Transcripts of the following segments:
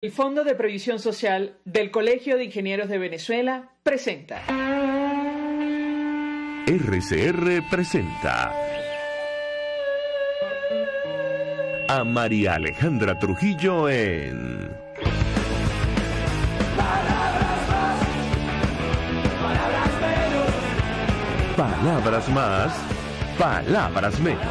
El Fondo de Previsión Social del Colegio de Ingenieros de Venezuela presenta. RCR presenta a María Alejandra Trujillo en Palabras más, palabras menos.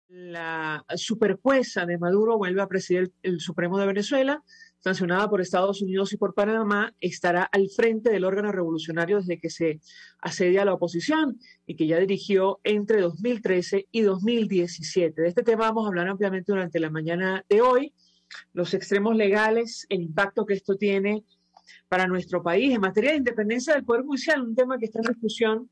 La superjueza de Maduro vuelve a presidir el Supremo de Venezuela, sancionada por Estados Unidos y por Panamá, estará al frente del órgano revolucionario desde que se asedia a la oposición y que ya dirigió entre 2013 y 2017. De este tema vamos a hablar ampliamente durante la mañana de hoy, los extremos legales, el impacto que esto tiene para nuestro país en materia de independencia del Poder Judicial, un tema que está en discusión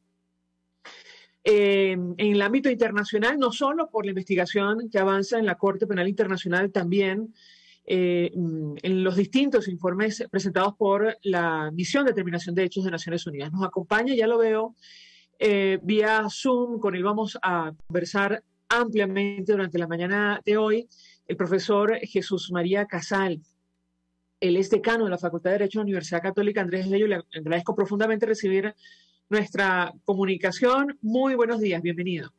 en el ámbito internacional, no solo por la investigación que avanza en la Corte Penal Internacional, también en los distintos informes presentados por la Misión de Determinación de Hechos de Naciones Unidas. Nos acompaña, ya lo veo, vía Zoom, con él vamos a conversar ampliamente durante la mañana de hoy, el profesor Jesús María Casal. Él es decano de la Facultad de Derecho de la Universidad Católica Andrés Bello. Le agradezco profundamente recibir nuestra comunicación. Muy buenos días, bienvenido.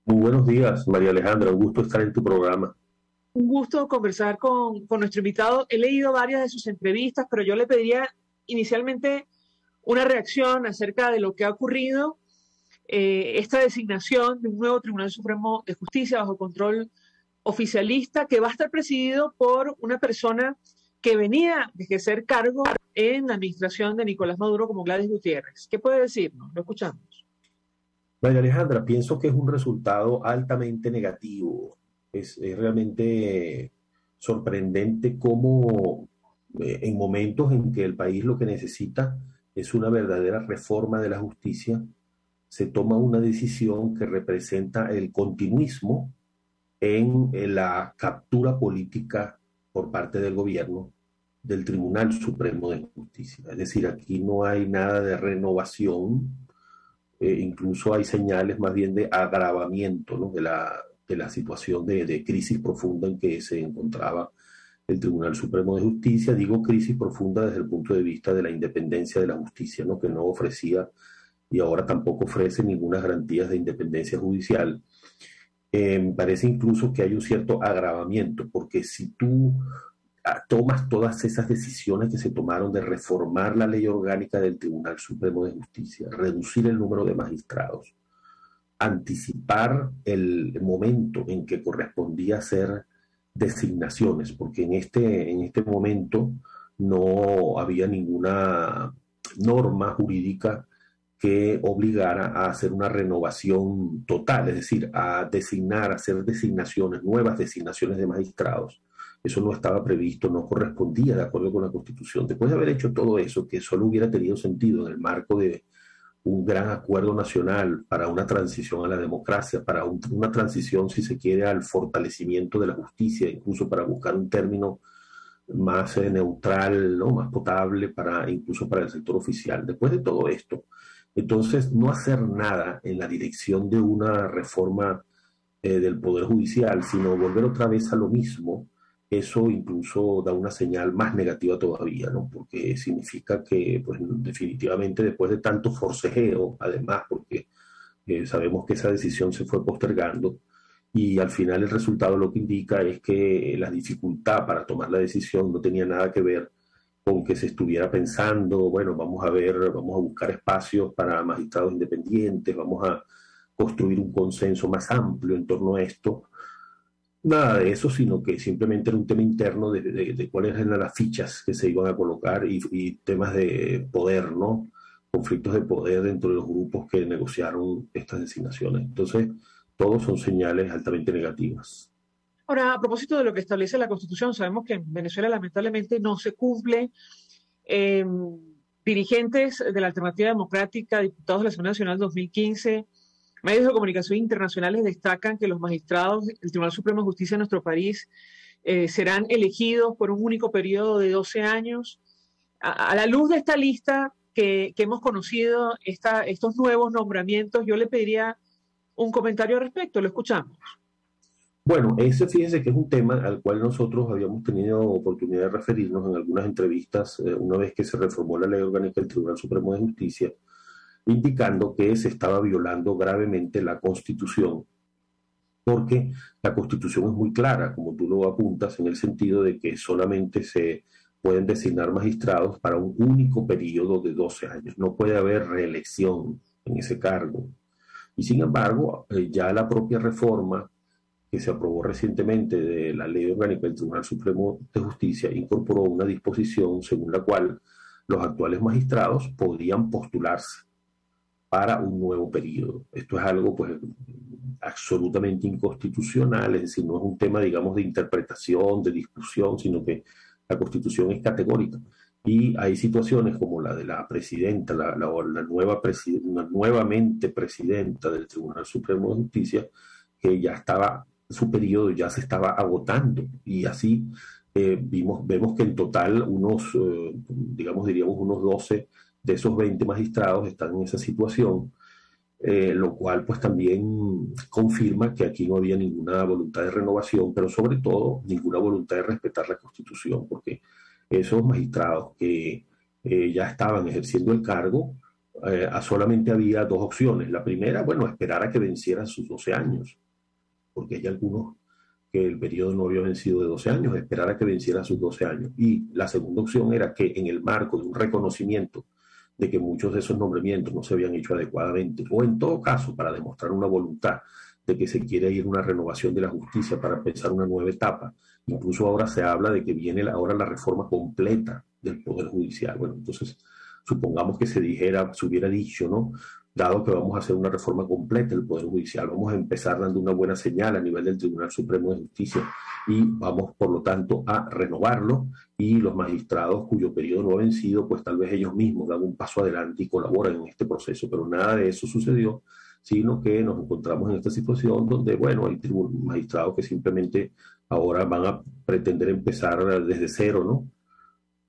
Muy buenos días, María Alejandra, un gusto estar en tu programa. Un gusto conversar con nuestro invitado. He leído varias de sus entrevistas, pero yo le pediría inicialmente una reacción acerca de lo que ha ocurrido, esta designación de un nuevo Tribunal Supremo de Justicia bajo control oficialista que va a estar presidido por una persona que venía de ejercer cargo en la administración de Nicolás Maduro como Gladys Gutiérrez. ¿Qué puede decirnos? Lo escuchamos. María Alejandra, pienso que es un resultado altamente negativo. Es realmente sorprendente cómo en momentos en que el país lo que necesita es una verdadera reforma de la justicia, se toma una decisión que representa el continuismo en la captura política por parte del gobierno del Tribunal Supremo de Justicia. Es decir, aquí no hay nada de renovación, incluso hay señales más bien de agravamiento, ¿no?, de la situación de crisis profunda en que se encontraba el Tribunal Supremo de Justicia. Digo crisis profunda desde el punto de vista de la independencia de la justicia, ¿no?, que no ofrecía y ahora tampoco ofrece ninguna garantía de independencia judicial. Me parece incluso que hay un cierto agravamiento, porque si tú tomas todas esas decisiones que se tomaron de reformar la ley orgánica del Tribunal Supremo de Justicia, reducir el número de magistrados, anticipar el momento en que correspondía hacer designaciones, porque en este momento no había ninguna norma jurídica que obligara a hacer una renovación total, es decir, a designar, a hacer designaciones, nuevas designaciones de magistrados. Eso no estaba previsto, no correspondía de acuerdo con la Constitución. Después de haber hecho todo eso, que solo hubiera tenido sentido en el marco de un gran acuerdo nacional para una transición a la democracia, para una transición, si se quiere, al fortalecimiento de la justicia, incluso para buscar un término más neutral, ¿no? Más potable para, incluso para el sector oficial. Después de todo esto, entonces no hacer nada en la dirección de una reforma del Poder Judicial, sino volver otra vez a lo mismo, eso incluso da una señal más negativa todavía, ¿no? Porque significa que, pues, definitivamente después de tanto forcejeo, además, porque sabemos que esa decisión se fue postergando, y al final el resultado lo que indica es que la dificultad para tomar la decisión no tenía nada que ver con que se estuviera pensando, bueno, vamos a ver, vamos a buscar espacios para magistrados independientes, vamos a construir un consenso más amplio en torno a esto. Nada de eso, sino que simplemente era un tema interno de cuáles eran las fichas que se iban a colocar y temas de poder, ¿no? Conflictos de poder dentro de los grupos que negociaron estas designaciones. Entonces, todos son señales altamente negativas. Ahora, a propósito de lo que establece la Constitución, sabemos que en Venezuela lamentablemente no se cumple. Eh, Dirigentes de la Alternativa Democrática, diputados de la Asamblea Nacional 2015, medios de comunicación internacionales destacan que los magistrados del Tribunal Supremo de Justicia de nuestro país serán elegidos por un único periodo de 12 años. A la luz de esta lista que hemos conocido, estos nuevos nombramientos, yo le pediría un comentario al respecto. Lo escuchamos. Bueno, ese fíjense que es un tema al cual nosotros habíamos tenido oportunidad de referirnos en algunas entrevistas una vez que se reformó la ley orgánica del Tribunal Supremo de Justicia, indicando que se estaba violando gravemente la Constitución, porque la Constitución es muy clara, como tú lo apuntas, en el sentido de que solamente se pueden designar magistrados para un único periodo de 12 años. No puede haber reelección en ese cargo. Y sin embargo, ya la propia reforma que se aprobó recientemente de la Ley Orgánica del Tribunal Supremo de Justicia incorporó una disposición según la cual los actuales magistrados podrían postularse para un nuevo periodo. Esto es algo, pues, absolutamente inconstitucional, es decir, no es un tema, digamos, de interpretación, de discusión, sino que la Constitución es categórica. Y hay situaciones como la de la presidenta, la nuevamente presidenta del Tribunal Supremo de Justicia, que ya estaba, su periodo ya se estaba agotando. Y así vemos que en total diríamos unos 12 de esos 20 magistrados están en esa situación, lo cual pues también confirma que aquí no había ninguna voluntad de renovación, pero sobre todo ninguna voluntad de respetar la Constitución, porque esos magistrados que ya estaban ejerciendo el cargo, solamente había dos opciones. La primera, bueno, esperar a que vencieran sus 12 años, porque hay algunos que el periodo no había vencido de 12 años, esperar a que vencieran sus 12 años. Y la segunda opción era que en el marco de un reconocimiento de que muchos de esos nombramientos no se habían hecho adecuadamente, o en todo caso para demostrar una voluntad de que se quiere ir a una renovación de la justicia para empezar una nueva etapa. Incluso ahora se habla de que viene ahora la reforma completa del Poder Judicial. Bueno, entonces supongamos que se hubiera dicho, ¿no? Dado que vamos a hacer una reforma completa del Poder Judicial, vamos a empezar dando una buena señal a nivel del Tribunal Supremo de Justicia y vamos, por lo tanto, a renovarlo, y los magistrados cuyo periodo no ha vencido, pues tal vez ellos mismos dan un paso adelante y colaboran en este proceso, pero nada de eso sucedió, sino que nos encontramos en esta situación donde, bueno, hay magistrados que simplemente ahora van a pretender empezar desde cero, ¿no?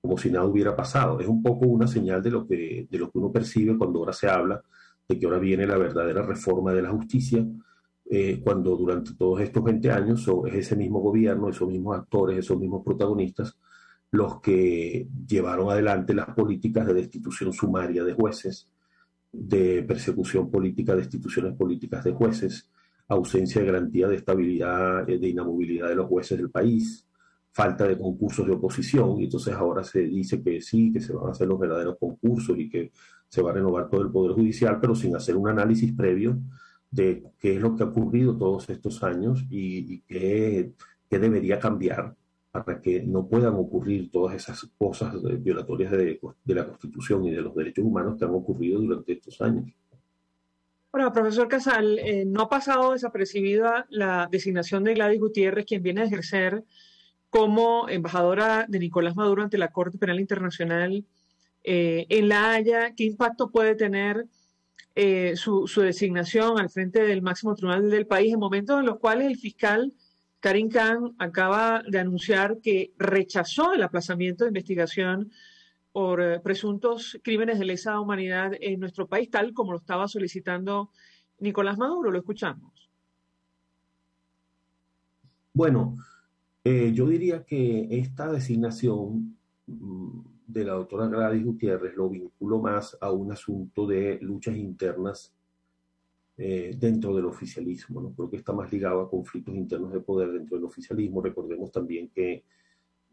Como si nada hubiera pasado. Es un poco una señal de lo que uno percibe cuando ahora se habla de que ahora viene la verdadera reforma de la justicia, cuando durante todos estos 20 años es ese mismo gobierno, esos mismos actores, esos mismos protagonistas, los que llevaron adelante las políticas de destitución sumaria de jueces, de persecución política de instituciones políticas de jueces, ausencia de garantía de estabilidad, de inamovilidad de los jueces del país, falta de concursos de oposición, y entonces ahora se dice que sí, que se van a hacer los verdaderos concursos y que se va a renovar todo el Poder Judicial, pero sin hacer un análisis previo de qué es lo que ha ocurrido todos estos años y qué debería cambiar para que no puedan ocurrir todas esas cosas violatorias de la Constitución y de los derechos humanos que han ocurrido durante estos años. Ahora, profesor Casal, no ha pasado desapercibida la designación de Gladys Gutiérrez, quien viene a ejercer como embajadora de Nicolás Maduro ante la Corte Penal Internacional en La Haya. ¿Qué impacto puede tener su designación al frente del máximo tribunal del país en momentos en los cuales el fiscal Karim Khan acaba de anunciar que rechazó el aplazamiento de investigación por presuntos crímenes de lesa humanidad en nuestro país, tal como lo estaba solicitando Nicolás Maduro. Lo escuchamos. Bueno, yo diría que esta designación de la doctora Gladys Gutiérrez lo vinculo más a un asunto de luchas internas dentro del oficialismo, ¿no? Creo que está más ligado a conflictos internos de poder dentro del oficialismo. Recordemos también que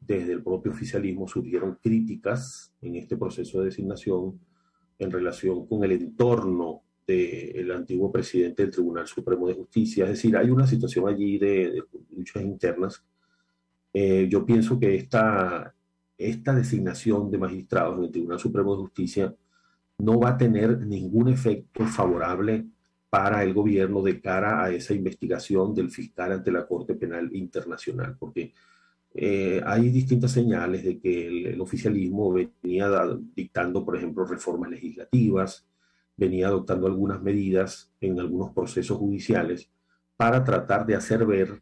desde el propio oficialismo surgieron críticas en este proceso de designación en relación con el entorno del antiguo presidente del Tribunal Supremo de Justicia. Es decir, hay una situación allí de luchas internas. Yo pienso que esta designación de magistrados en el Tribunal Supremo de Justicia no va a tener ningún efecto favorable para el gobierno de cara a esa investigación del fiscal ante la Corte Penal Internacional, porque hay distintas señales de que el oficialismo venía dictando, por ejemplo, reformas legislativas, venía adoptando algunas medidas en algunos procesos judiciales para tratar de hacer ver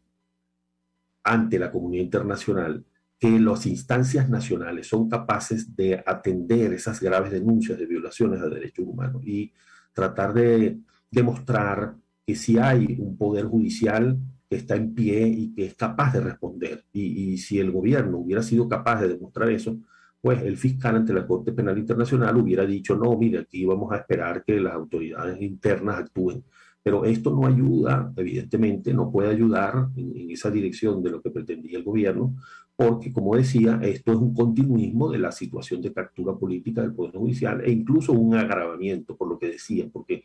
ante la comunidad internacional que las instancias nacionales son capaces de atender esas graves denuncias de violaciones a derechos humanos y tratar de demostrar que sí hay un poder judicial que está en pie y que es capaz de responder. Y si el gobierno hubiera sido capaz de demostrar eso, pues el fiscal ante la Corte Penal Internacional hubiera dicho, no, mire, aquí vamos a esperar que las autoridades internas actúen. Pero esto no ayuda, evidentemente, no puede ayudar en esa dirección de lo que pretendía el gobierno, porque, como decía, esto es un continuismo de la situación de captura política del Poder Judicial e incluso un agravamiento, por lo que decía, porque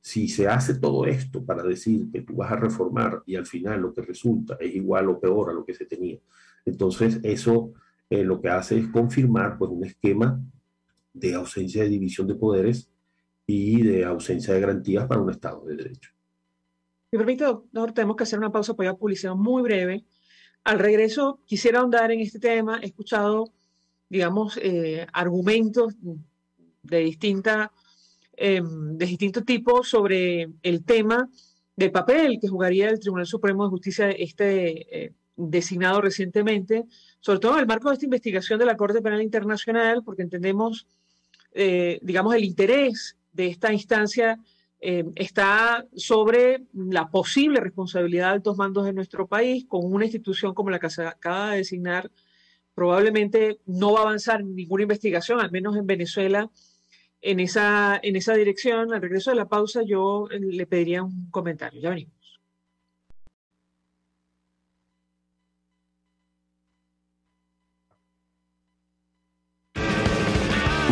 si se hace todo esto para decir que tú vas a reformar y al final lo que resulta es igual o peor a lo que se tenía, entonces eso lo que hace es confirmar pues, un esquema de ausencia de división de poderes y de ausencia de garantías para un Estado de Derecho. Me permite, doctor, tenemos que hacer una pausa para publicidad muy breve. Al regreso, quisiera ahondar en este tema. He escuchado, digamos, argumentos de distintos tipos sobre el tema del papel que jugaría el Tribunal Supremo de Justicia designado recientemente, sobre todo en el marco de esta investigación de la Corte Penal Internacional, porque entendemos, digamos, el interés de esta instancia está sobre la posible responsabilidad de altos mandos de nuestro país, con una institución como la que se acaba de designar. Probablemente no va a avanzar ninguna investigación, al menos en Venezuela, en esa dirección. Al regreso de la pausa yo le pediría un comentario. Ya venimos.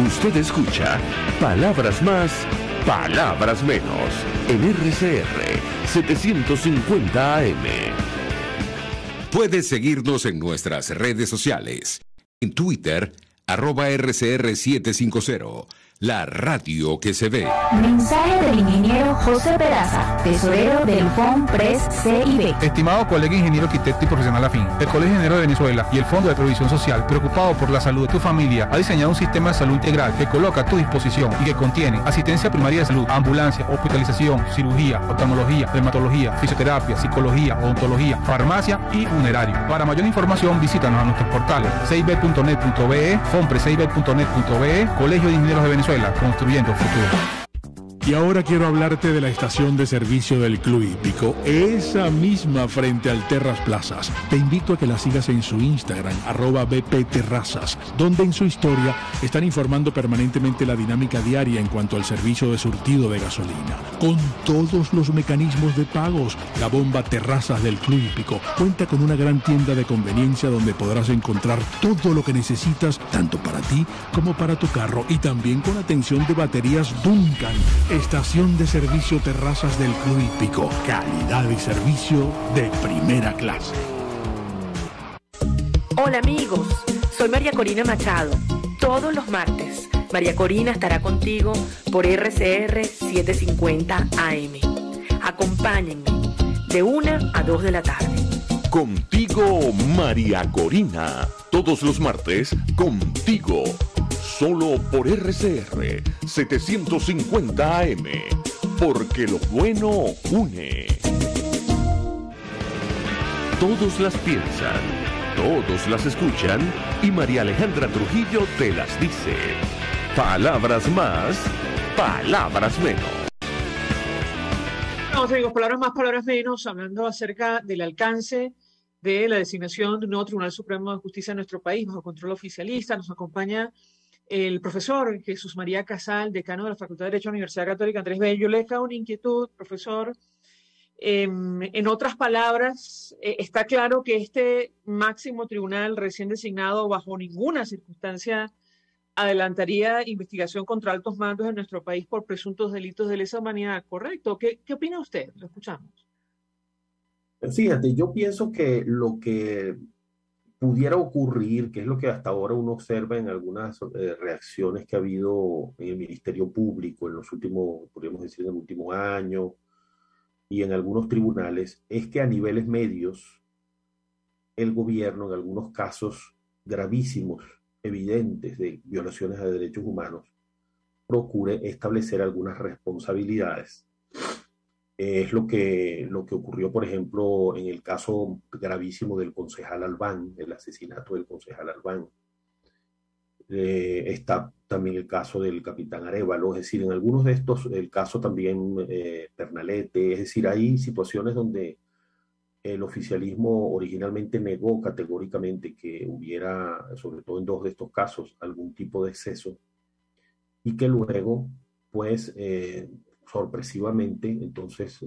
Usted escucha Palabras Más, Palabras Menos en RCR 750 AM. Puedes seguirnos en nuestras redes sociales. En Twitter, @RCR750. La radio que se ve. Mensaje del ingeniero José Peraza, tesorero del FONPRES CIB. Estimado colega ingeniero arquitecto y profesional afín, el Colegio Ingeniero de Venezuela y el Fondo de Previsión Social, preocupado por la salud de tu familia, ha diseñado un sistema de salud integral que coloca a tu disposición y que contiene asistencia primaria de salud, ambulancia, hospitalización, cirugía, oftalmología, dermatología, fisioterapia, psicología, odontología, farmacia y funerario. Para mayor información, visítanos a nuestros portales cib.net.be, fonprescib.net.be, Colegio de Ingenieros de Venezuela, construyendo futuro. Y ahora quiero hablarte de la estación de servicio del Club Hípico, esa misma frente al Terras Plazas. Te invito a que la sigas en su Instagram, @bpterrazas, donde en su historia están informando permanentemente la dinámica diaria en cuanto al servicio de surtido de gasolina. Con todos los mecanismos de pagos, la bomba Terrazas del Club Hípico cuenta con una gran tienda de conveniencia donde podrás encontrar todo lo que necesitas, tanto para ti como para tu carro, y también con atención de baterías Duncan. Estación de servicio Terrazas del Club Hípico. Calidad y servicio de primera clase. Hola amigos, soy María Corina Machado. Todos los martes, María Corina estará contigo por RCR 750 AM. Acompáñenme de 1 a 2 de la tarde. Contigo, María Corina. Todos los martes, contigo. Solo por RCR 750 AM. Porque lo bueno une. Todos las piensan, todos las escuchan y María Alejandra Trujillo te las dice. Palabras más, palabras menos. Vamos amigos, palabras más, palabras menos, hablando acerca del alcance de la designación de un nuevo Tribunal Supremo de Justicia en nuestro país bajo control oficialista. Nos acompaña el profesor Jesús María Casal, decano de la Facultad de Derecho de la Universidad Católica Andrés Bello. Le deja una inquietud, profesor. En otras palabras, está claro que este máximo tribunal recién designado bajo ninguna circunstancia adelantaría investigación contra altos mandos en nuestro país por presuntos delitos de lesa humanidad, ¿correcto? ¿Qué opina usted? Lo escuchamos. Fíjate, yo pienso que lo que pudiera ocurrir, que es lo que hasta ahora uno observa en algunas reacciones que ha habido en el Ministerio Público en los últimos, podríamos decir, en el último año, y en algunos tribunales, es que a niveles medios el gobierno, en algunos casos gravísimos, evidentes de violaciones a derechos humanos, procure establecer algunas responsabilidades. Es lo que ocurrió, por ejemplo, en el caso gravísimo del concejal Albán, el asesinato del concejal Albán. Está también el caso del capitán Arévalo, es decir, en algunos de estos, el caso también Pernalete, es decir, hay situaciones donde el oficialismo originalmente negó categóricamente que hubiera, sobre todo en dos de estos casos, algún tipo de exceso, y que luego, pues, sorpresivamente, entonces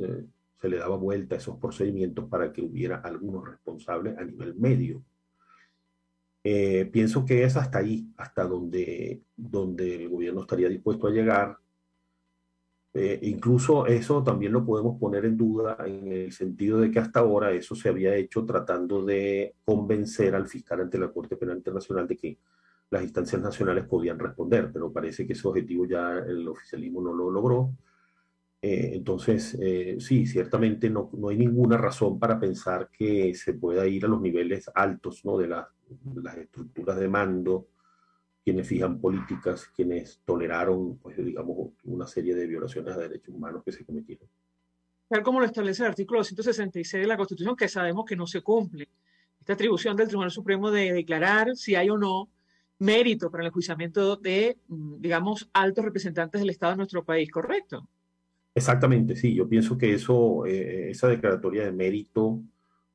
se le daba vuelta a esos procedimientos para que hubiera algunos responsables a nivel medio. Pienso que es hasta ahí, hasta donde el gobierno estaría dispuesto a llegar. Incluso eso también lo podemos poner en duda en el sentido de que hasta ahora eso se había hecho tratando de convencer al fiscal ante la Corte Penal Internacional de que las instancias nacionales podían responder, pero parece que ese objetivo ya el oficialismo no lo logró. Entonces, sí, ciertamente no hay ninguna razón para pensar que se pueda ir a los niveles altos, ¿no?, de las estructuras de mando, quienes fijan políticas, quienes toleraron, pues, digamos, una serie de violaciones a derechos humanos que se cometieron. Tal como lo establece el artículo 266 de la Constitución, que sabemos que no se cumple. Esta atribución del Tribunal Supremo de declarar si hay o no mérito para el enjuiciamiento de, digamos, altos representantes del Estado en nuestro país, ¿correcto? Exactamente, sí. Yo pienso que eso, esa declaratoria de mérito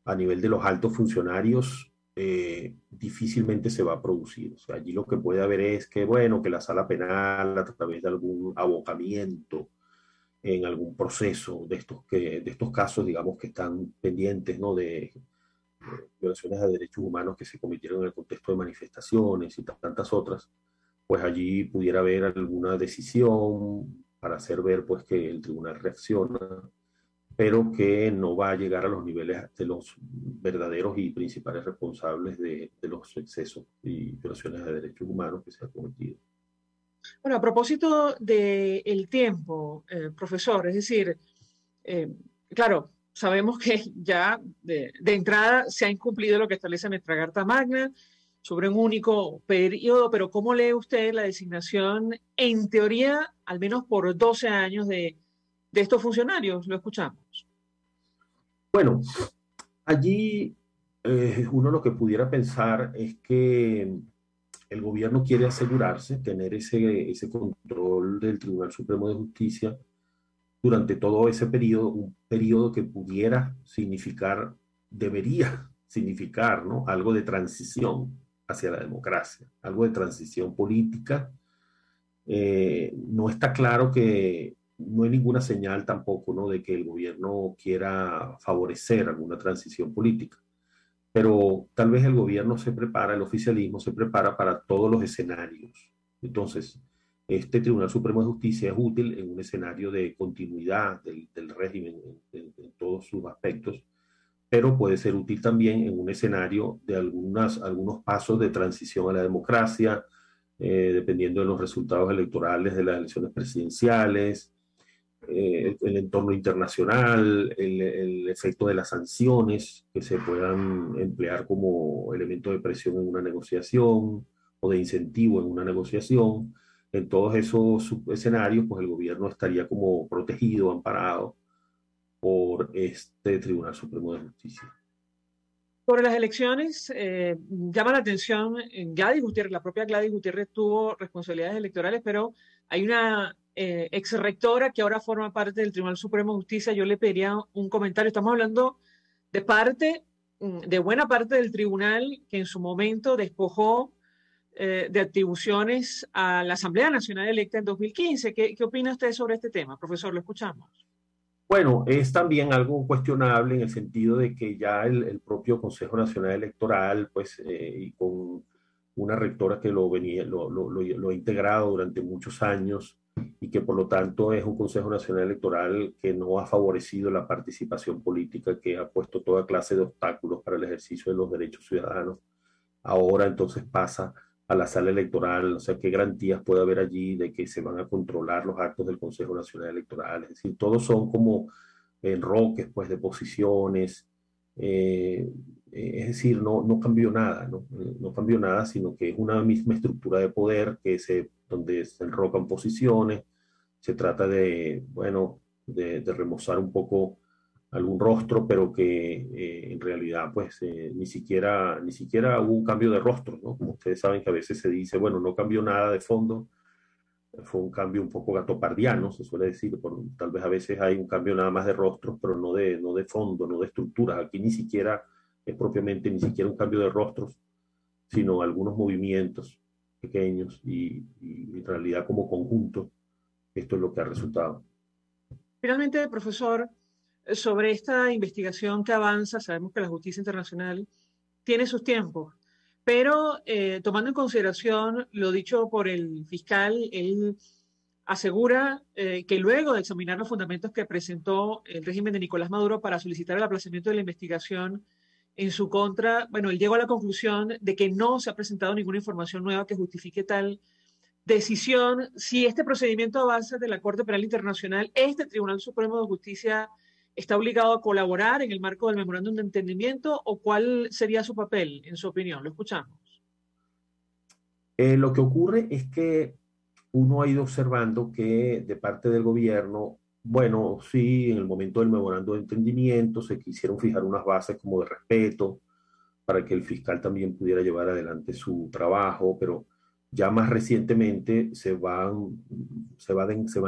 a nivel de los altos funcionarios difícilmente se va a producir. O sea, allí lo que puede haber es que, bueno, que la sala penal, a través de algún abocamiento en algún proceso de estos casos, digamos, que están pendientes, ¿no?, de violaciones a derechos humanos que se cometieron en el contexto de manifestaciones y tantas otras, pues allí pudiera haber alguna decisión para hacer ver, pues, que el tribunal reacciona, pero que no va a llegar a los niveles de los verdaderos y principales responsables de los excesos y violaciones de derechos humanos que se han cometido. Bueno, a propósito del tiempo, profesor, es decir, claro, sabemos que ya de entrada se ha incumplido lo que establece nuestra Carta Magna sobre un único periodo, pero ¿cómo lee usted la designación, en teoría, al menos por 12 años de estos funcionarios? Lo escuchamos. Bueno, allí uno lo que pudiera pensar es que el gobierno quiere asegurarse, tener ese control del Tribunal Supremo de Justicia durante todo ese periodo, un periodo que pudiera significar, debería significar, ¿no?, algo de transición hacia la democracia, algo de transición política. No está claro que no hay ninguna señal tampoco, ¿no?, de que el gobierno quiera favorecer alguna transición política. Pero tal vez el gobierno se prepara, el oficialismo se prepara para todos los escenarios. Entonces, este Tribunal Supremo de Justicia es útil en un escenario de continuidad del régimen en todos sus aspectos, pero puede ser útil también en un escenario de algunos pasos de transición a la democracia, dependiendo de los resultados electorales de las elecciones presidenciales, el entorno internacional, el efecto de las sanciones que se puedan emplear como elemento de presión en una negociación o de incentivo en una negociación. En todos esos escenarios, pues el gobierno estaría como protegido, amparado por este Tribunal Supremo de Justicia. Sobre las elecciones, llama la atención, Gladys Gutiérrez, la propia Gladys Gutiérrez tuvo responsabilidades electorales, pero hay una ex rectora que ahora forma parte del Tribunal Supremo de Justicia. Yo le pediría un comentario. Estamos hablando de buena parte del tribunal que en su momento despojó de atribuciones a la Asamblea Nacional electa en 2015. ¿Qué opina usted sobre este tema? Profesor, lo escuchamos. Bueno, es también algo cuestionable en el sentido de que ya el propio Consejo Nacional Electoral, pues, y con una rectora que lo ha integrado durante muchos años y que por lo tanto es un Consejo Nacional Electoral que no ha favorecido la participación política, que ha puesto toda clase de obstáculos para el ejercicio de los derechos ciudadanos. Ahora entonces pasa a la sala electoral, o sea, ¿qué garantías puede haber allí de que se van a controlar los actos del Consejo Nacional Electoral? Es decir, todos son como enroques, pues, de posiciones. Es decir, no cambió nada, no cambió nada, sino que es una misma estructura de poder donde se enrocan posiciones. Se trata de, bueno, de remozar un poco algún rostro, pero que en realidad pues ni siquiera hubo un cambio de rostro, ¿no? Como ustedes saben que a veces se dice, bueno, no cambió nada de fondo, fue un cambio un poco gatopardiano, se suele decir, tal vez a veces hay un cambio nada más de rostros, pero no de fondo, no de estructuras. Aquí ni siquiera es propiamente ni siquiera un cambio de rostros, sino algunos movimientos pequeños y en realidad como conjunto esto es lo que ha resultado. Finalmente, profesor, sobre esta investigación que avanza, sabemos que la justicia internacional tiene sus tiempos, pero tomando en consideración lo dicho por el fiscal, él asegura que luego de examinar los fundamentos que presentó el régimen de Nicolás Maduro para solicitar el aplazamiento de la investigación en su contra, bueno, él llegó a la conclusión de que no se ha presentado ninguna información nueva que justifique tal decisión. Si este procedimiento avanza de la Corte Penal Internacional, este Tribunal Supremo de Justicia está obligado a colaborar en el marco del memorándum de entendimiento, o cuál sería su papel, en su opinión. Lo escuchamos. Lo que ocurre es que uno ha ido observando que de parte del gobierno, bueno, sí, en el momento del memorándum de entendimiento se quisieron fijar unas bases como de respeto para que el fiscal también pudiera llevar adelante su trabajo, pero ya más recientemente se van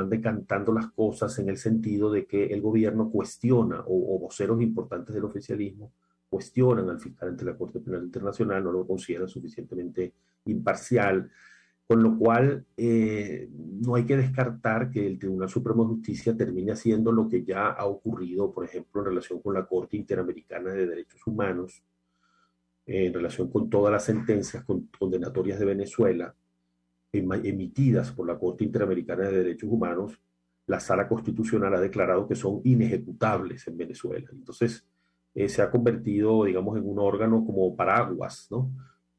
decantando las cosas en el sentido de que el gobierno cuestiona, o voceros importantes del oficialismo cuestionan al fiscal ante la Corte Penal Internacional, no lo consideran suficientemente imparcial, con lo cual no hay que descartar que el Tribunal Supremo de Justicia termine haciendo lo que ya ha ocurrido, por ejemplo, en relación con la Corte Interamericana de Derechos Humanos, en relación con todas las sentencias condenatorias de Venezuela emitidas por la Corte Interamericana de Derechos Humanos. La Sala Constitucional ha declarado que son inejecutables en Venezuela. Entonces, se ha convertido, digamos, en un órgano como paraguas, ¿no?,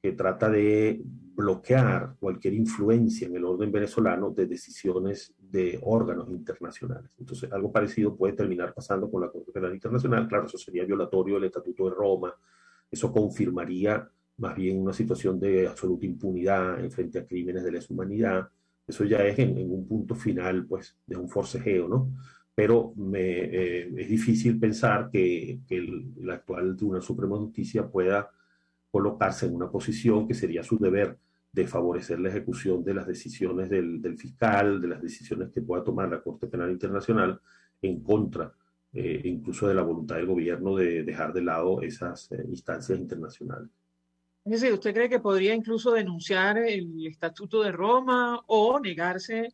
que trata de bloquear cualquier influencia en el orden venezolano de decisiones de órganos internacionales. Entonces, algo parecido puede terminar pasando con la Corte Penal Internacional. Claro, eso sería violatorio del Estatuto de Roma. Eso confirmaría más bien una situación de absoluta impunidad en frente a crímenes de lesa humanidad. Eso ya es en un punto final, pues, de un forcejeo, ¿no? Pero es difícil pensar que el actual Tribunal Supremo de Justicia pueda colocarse en una posición que sería su deber de favorecer la ejecución de las decisiones del fiscal, de las decisiones que pueda tomar la Corte Penal Internacional en contra incluso de la voluntad del gobierno de dejar de lado esas instancias internacionales. Es decir, ¿usted cree que podría incluso denunciar el Estatuto de Roma o negarse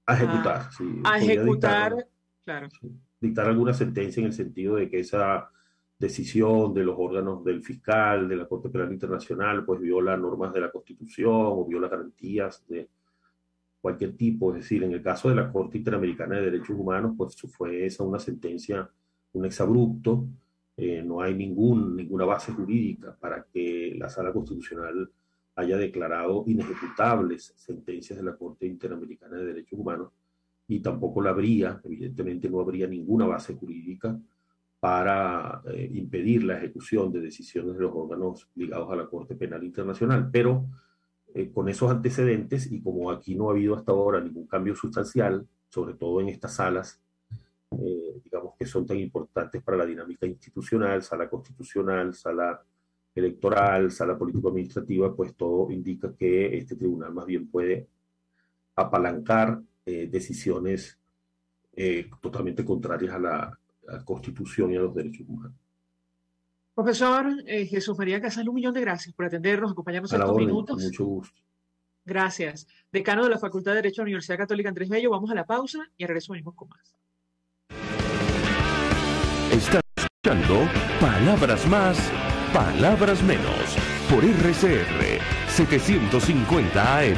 a ejecutar? Sí, a ejecutar, claro. Sí, dictar alguna sentencia en el sentido de que esa decisión de los órganos del fiscal, de la Corte Penal Internacional, pues viola normas de la Constitución o viola garantías de cualquier tipo. Es decir, en el caso de la Corte Interamericana de Derechos Humanos, pues fue esa una sentencia, un exabrupto. No hay ninguna base jurídica para que la Sala Constitucional haya declarado inejecutables sentencias de la Corte Interamericana de Derechos Humanos, y tampoco la habría, evidentemente no habría ninguna base jurídica para impedir la ejecución de decisiones de los órganos ligados a la Corte Penal Internacional. Pero con esos antecedentes, y como aquí no ha habido hasta ahora ningún cambio sustancial, sobre todo en estas salas, digamos que son tan importantes para la dinámica institucional, Sala Constitucional, Sala electoral, sala político-administrativa, pues todo indica que este tribunal más bien puede apalancar decisiones totalmente contrarias a la Constitución y a los derechos humanos. Profesor Jesús María Casal, un millón de gracias por atendernos, acompañarnos A la estos orden, minutos. con mucho gusto. Gracias. Decano de la Facultad de Derecho de la Universidad Católica Andrés Bello, vamos a la pausa y al regreso venimos con más. Estás escuchando Palabras Más, Palabras Menos por RCR 750 AM.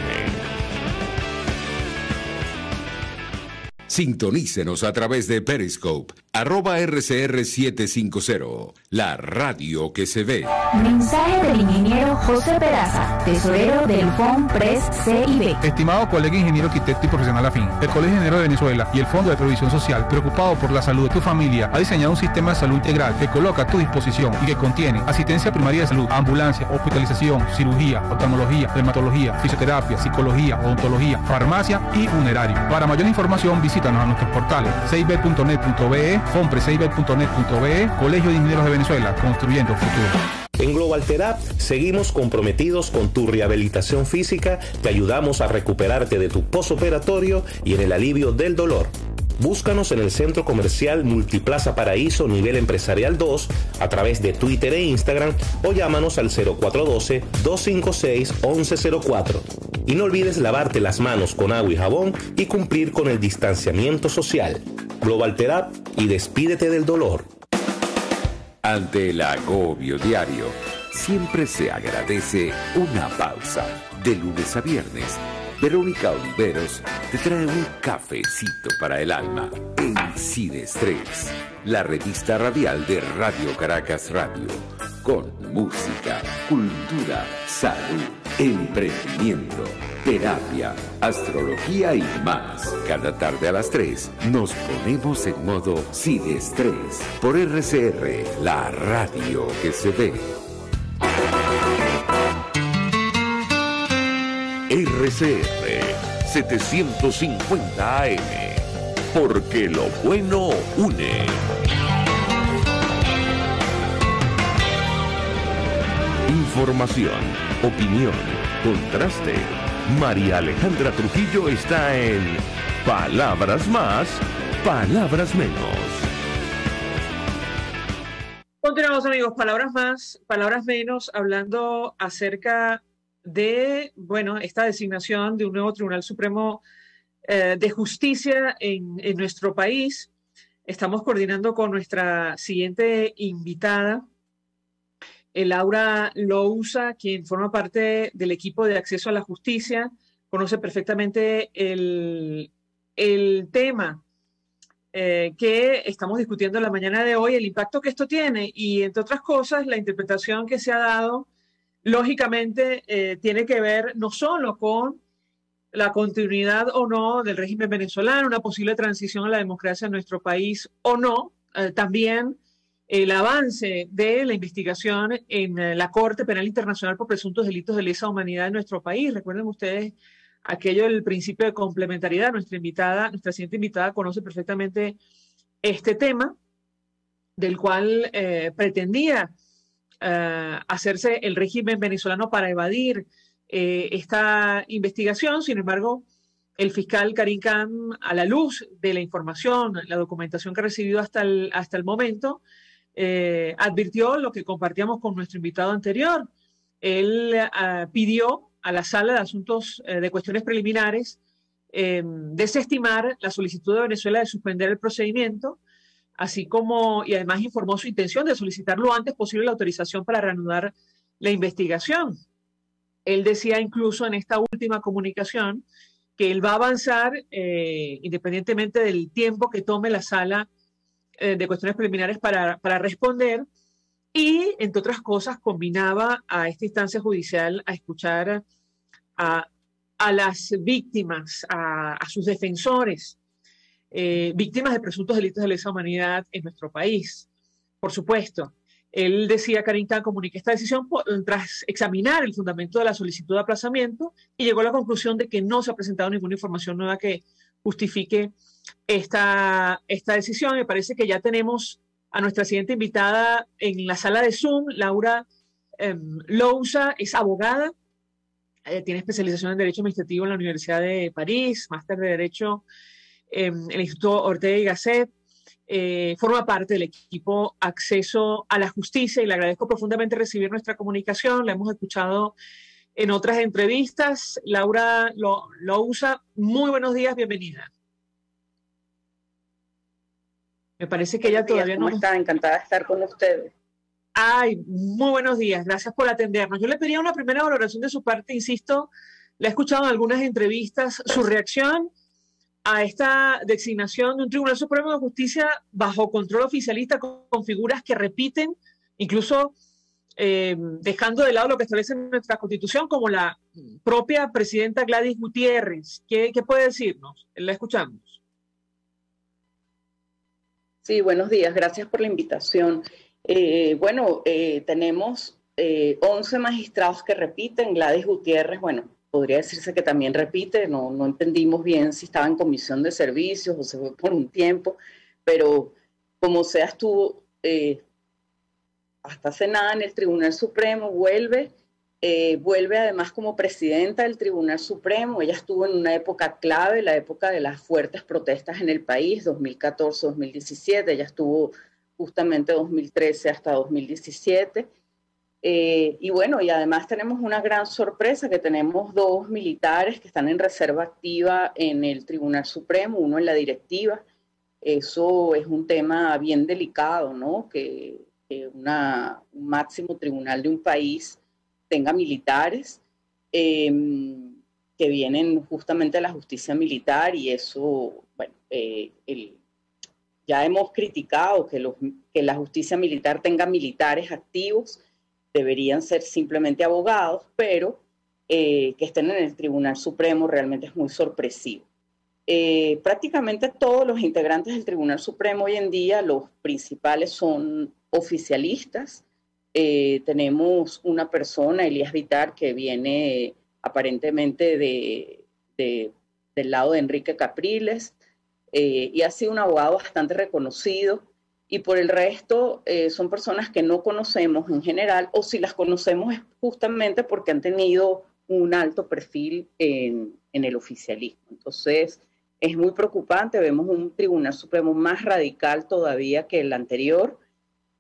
Sintonícenos a través de Periscope, @RCR750, la radio que se ve. Mensaje del ingeniero José Peraza, tesorero del FONPRES CIB. Estimado colega ingeniero arquitecto y profesional afín, el Colegio Ingeniero de Venezuela y el Fondo de Previsión Social, preocupado por la salud de tu familia, ha diseñado un sistema de salud integral que coloca a tu disposición y que contiene asistencia primaria de salud, ambulancia, hospitalización, cirugía, oftalmología, dermatología, fisioterapia, psicología, odontología, farmacia y funerario. Para mayor información, visítanos a nuestros portales cib.net.be, fonprescib.net.be, Colegio de Ingenieros de Venezuela, construyendo futuro. En Global Therapy seguimos comprometidos con tu rehabilitación física, te ayudamos a recuperarte de tu posoperatorio y en el alivio del dolor. Búscanos en el Centro Comercial Multiplaza Paraíso Nivel Empresarial 2 a través de Twitter e Instagram o llámanos al 0412-256-1104. Y no olvides lavarte las manos con agua y jabón y cumplir con el distanciamiento social. Global Therapy y despídete del dolor. Ante el agobio diario, siempre se agradece una pausa. De lunes a viernes, Verónica Oliveros te trae un cafecito para el alma en Sin Estrés, la revista radial de Radio Caracas Radio, con música, cultura, salud, emprendimiento, terapia, astrología y más. Cada tarde a las 3 nos ponemos en modo Sin Estrés por RCR, la radio que se ve. RCR 750 AM, porque lo bueno une. Información, opinión, contraste. María Alejandra Trujillo está en Palabras Más, Palabras Menos. Continuamos, amigos, Palabras Más, Palabras Menos, hablando acerca de, esta designación de un nuevo Tribunal Supremo de Justicia en nuestro país. Estamos coordinando con nuestra siguiente invitada, Laura Lousa, quien forma parte del equipo de acceso a la justicia, conoce perfectamente el tema que estamos discutiendo en la mañana de hoy, el impacto que esto tiene y, entre otras cosas, la interpretación que se ha dado, lógicamente, tiene que ver no solo con la continuidad o no del régimen venezolano, una posible transición a la democracia en nuestro país o no, también el avance de la investigación en la Corte Penal Internacional por presuntos delitos de lesa humanidad en nuestro país. Recuerden ustedes aquello del principio de complementariedad. Nuestra siguiente invitada conoce perfectamente este tema, del cual pretendía hacerse el régimen venezolano para evadir esta investigación. Sin embargo, el fiscal Karim Khan, a la luz de la información, la documentación que ha recibido hasta el momento, advirtió lo que compartíamos con nuestro invitado anterior. Él pidió a la Sala de Asuntos de Cuestiones Preliminares desestimar la solicitud de Venezuela de suspender el procedimiento, así como, y además informó su intención de solicitar lo antes posible la autorización para reanudar la investigación. Él decía incluso en esta última comunicación que él va a avanzar independientemente del tiempo que tome la Sala de Cuestiones Preliminares para responder, y, entre otras cosas, combinaba a esta instancia judicial a escuchar a las víctimas, a sus defensores, víctimas de presuntos delitos de lesa humanidad en nuestro país. Por supuesto, él decía, Karim Khan, comuniqué esta decisión tras examinar el fundamento de la solicitud de aplazamiento y llegó a la conclusión de que no se ha presentado ninguna información nueva que justifique esta decisión. Me parece que ya tenemos a nuestra siguiente invitada en la sala de Zoom, Laura Lousa es abogada, tiene especialización en Derecho Administrativo en la Universidad de París, máster de Derecho en el Instituto Ortega y Gasset. Forma parte del equipo Acceso a la Justicia y le agradezco profundamente recibir nuestra comunicación. La hemos escuchado en otras entrevistas. Laura Lousa, muy buenos días, bienvenida. Me parece que ella todavía no... ¿Cómo está? Encantada de estar con ustedes. Ay, muy buenos días, gracias por atendernos. Yo le pedía una primera valoración de su parte, insisto, le he escuchado en algunas entrevistas su reacción a esta designación de un Tribunal Supremo de Justicia bajo control oficialista con figuras que repiten, incluso dejando de lado lo que establece nuestra Constitución, como la propia presidenta Gladys Gutiérrez. ¿Qué puede decirnos? La escuchamos. Sí, buenos días, gracias por la invitación. Tenemos 11 magistrados que repiten. Gladys Gutiérrez, podría decirse que también repite, no entendimos bien si estaba en comisión de servicios o se fue por un tiempo, pero como sea estuvo hasta hace nada en el Tribunal Supremo, vuelve además como presidenta del Tribunal Supremo. Ella estuvo en una época clave, la época de las fuertes protestas en el país, 2014-2017, ella estuvo justamente 2013 hasta 2017. Y además tenemos una gran sorpresa, que tenemos 2 militares que están en reserva activa en el Tribunal Supremo, uno en la directiva. Eso es un tema bien delicado, ¿no? Que un máximo tribunal de un país tenga militares que vienen justamente de la justicia militar, y eso, ya hemos criticado que la justicia militar tenga militares activos. Deberían ser simplemente abogados, pero que estén en el Tribunal Supremo realmente es muy sorpresivo. Prácticamente todos los integrantes del Tribunal Supremo hoy en día, los principales son oficialistas. Tenemos una persona, Elías Vitar, que viene aparentemente del lado de Enrique Capriles, y ha sido un abogado bastante reconocido. Y por el resto son personas que no conocemos en general, o si las conocemos es justamente porque han tenido un alto perfil en el oficialismo. Entonces es muy preocupante, vemos un Tribunal Supremo más radical todavía que el anterior,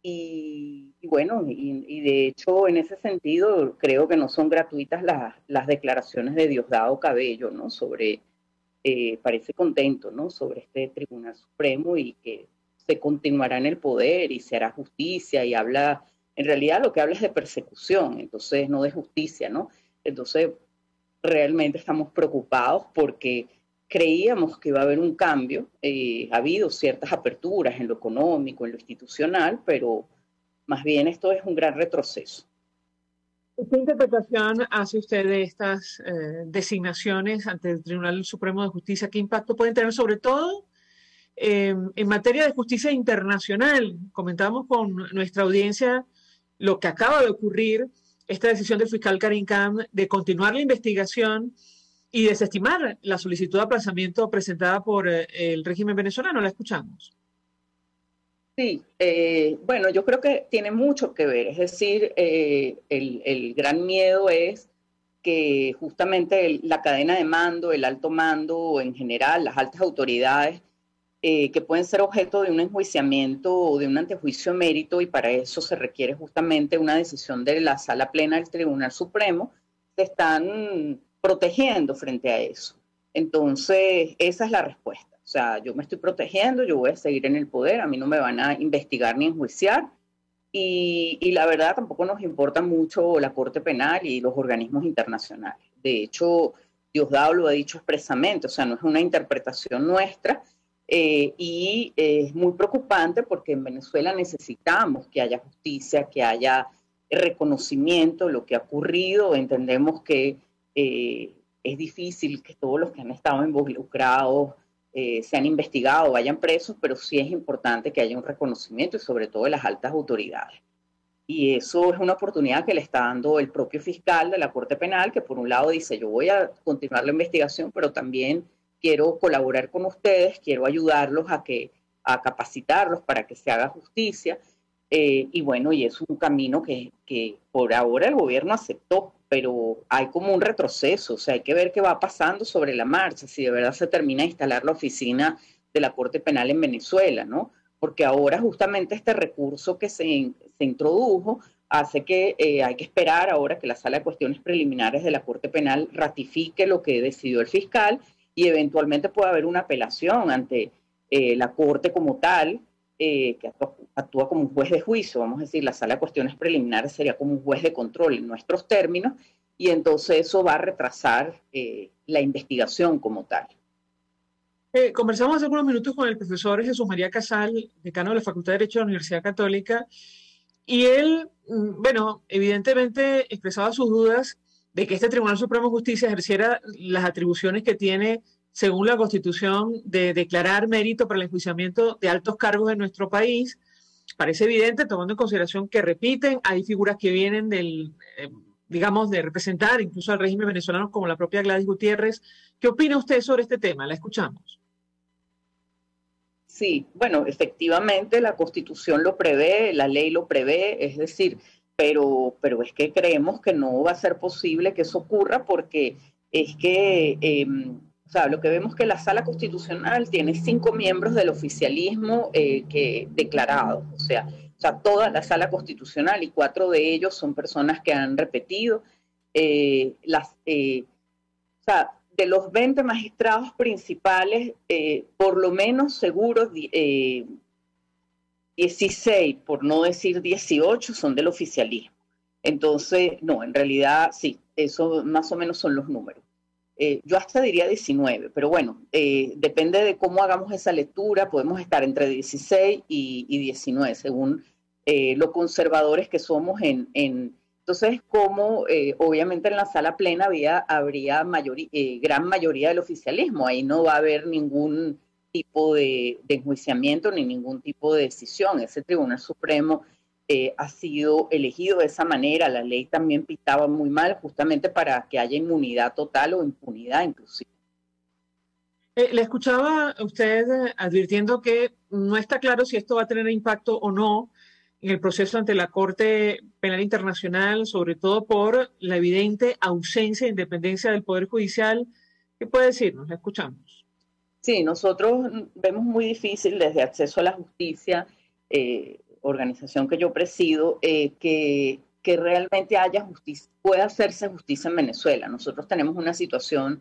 y de hecho en ese sentido creo que no son gratuitas las declaraciones de Diosdado Cabello, ¿no? Parece contento, ¿no? Sobre este Tribunal Supremo, y que se continuará en el poder y se hará justicia, y habla, en realidad lo que habla es de persecución, entonces no de justicia, ¿no? Entonces realmente estamos preocupados porque creíamos que iba a haber un cambio, ha habido ciertas aperturas en lo económico, en lo institucional, pero más bien esto es un gran retroceso. ¿Qué interpretación hace usted de estas designaciones ante el Tribunal Supremo de Justicia? ¿Qué impacto pueden tener sobre todo en materia de justicia internacional? Comentábamos con nuestra audiencia lo que acaba de ocurrir, esta decisión del fiscal Karim Khan de continuar la investigación y desestimar la solicitud de aplazamiento presentada por el régimen venezolano. La escuchamos. Sí, yo creo que tiene mucho que ver. Es decir, el gran miedo es que justamente la cadena de mando, el alto mando, o en general las altas autoridades, que pueden ser objeto de un enjuiciamiento o de un antejuicio de mérito, y para eso se requiere justamente una decisión de la Sala Plena del Tribunal Supremo, se están protegiendo frente a eso. Entonces, esa es la respuesta. O sea, yo me estoy protegiendo, yo voy a seguir en el poder, a mí no me van a investigar ni enjuiciar, y la verdad tampoco nos importa mucho la Corte Penal y los organismos internacionales. De hecho, Diosdado lo ha dicho expresamente, o sea, no es una interpretación nuestra, y es muy preocupante porque en Venezuela necesitamos que haya justicia, que haya reconocimiento de lo que ha ocurrido. Entendemos que es difícil que todos los que han estado involucrados sean investigados, vayan presos, pero sí es importante que haya un reconocimiento, y sobre todo de las altas autoridades. Y eso es una oportunidad que le está dando el propio fiscal de la Corte Penal, que por un lado dice, yo voy a continuar la investigación, pero también quiero colaborar con ustedes, quiero ayudarlos a capacitarlos para que se haga justicia. Y bueno, y es un camino que por ahora el gobierno aceptó, pero hay como un retroceso, o sea, hay que ver qué va pasando sobre la marcha, si de verdad se termina de instalar la oficina de la Corte Penal en Venezuela, ¿no? Porque ahora justamente este recurso que se introdujo hace que hay que esperar ahora que la Sala de Cuestiones Preliminares de la Corte Penal ratifique lo que decidió el fiscal y eventualmente puede haber una apelación ante la Corte como tal, que actúa como un juez de juicio, vamos a decir, la Sala de Cuestiones Preliminares sería como un juez de control en nuestros términos, y entonces eso va a retrasar la investigación como tal. Conversamos hace algunos minutos con el profesor Jesús María Casal, decano de la Facultad de Derecho de la Universidad Católica, y él, bueno, evidentemente expresaba sus dudas de que este Tribunal Supremo de Justicia ejerciera las atribuciones que tiene según la Constitución de declarar mérito para el enjuiciamiento de altos cargos en nuestro país. Parece evidente, tomando en consideración que repiten, hay figuras que vienen digamos, de representar incluso al régimen venezolano, como la propia Gladys Gutiérrez. ¿Qué opina usted sobre este tema? La escuchamos. Sí, bueno, efectivamente la Constitución lo prevé, la ley lo prevé, es decir, pero es que creemos que no va a ser posible que eso ocurra porque es que, o sea, lo que vemos es que la Sala Constitucional tiene 5 miembros del oficialismo declarados, o sea, toda la Sala Constitucional, y 4 de ellos son personas que han repetido. O sea, de los 20 magistrados principales, por lo menos seguros 16, por no decir 18, son del oficialismo. Entonces, no, en realidad sí, eso más o menos son los números. Yo hasta diría 19, pero bueno, depende de cómo hagamos esa lectura, podemos estar entre 16 y 19, según lo conservadores que somos entonces, como obviamente en la sala plena habría gran mayoría del oficialismo, ahí no va a haber ningún tipo de enjuiciamiento ni ningún tipo de decisión. Ese Tribunal Supremo ha sido elegido de esa manera. La ley también pintaba muy mal, justamente para que haya inmunidad total o impunidad inclusive. Le escuchaba a usted advirtiendo que no está claro si esto va a tener impacto o no en el proceso ante la Corte Penal Internacional, sobre todo por la evidente ausencia de independencia del Poder Judicial. ¿Qué puede decirnos? La escuchamos. Sí, nosotros vemos muy difícil desde Acceso a la Justicia, organización que yo presido, que realmente haya justicia, pueda hacerse justicia en Venezuela. Nosotros tenemos una situación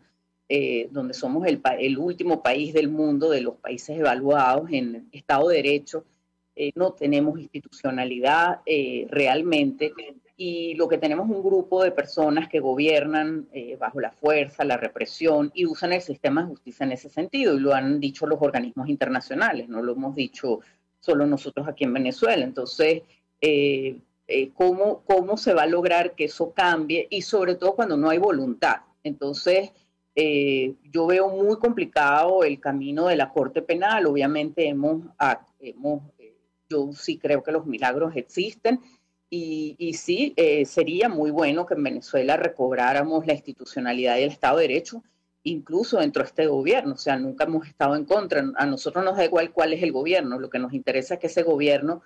donde somos el último país del mundo, de los países evaluados en Estado de Derecho. No tenemos institucionalidad realmente, y lo que tenemos es un grupo de personas que gobiernan bajo la fuerza, la represión, y usan el sistema de justicia en ese sentido, y lo han dicho los organismos internacionales, no lo hemos dicho solo nosotros aquí en Venezuela. Entonces, ¿cómo se va a lograr que eso cambie? Y sobre todo cuando no hay voluntad. Entonces, yo veo muy complicado el camino de la Corte Penal. Obviamente yo sí creo que los milagros existen, y sí, sería muy bueno que en Venezuela recobráramos la institucionalidad y el Estado de Derecho, incluso dentro de este gobierno. O sea, nunca hemos estado en contra. A nosotros nos da igual cuál es el gobierno, lo que nos interesa es que ese gobierno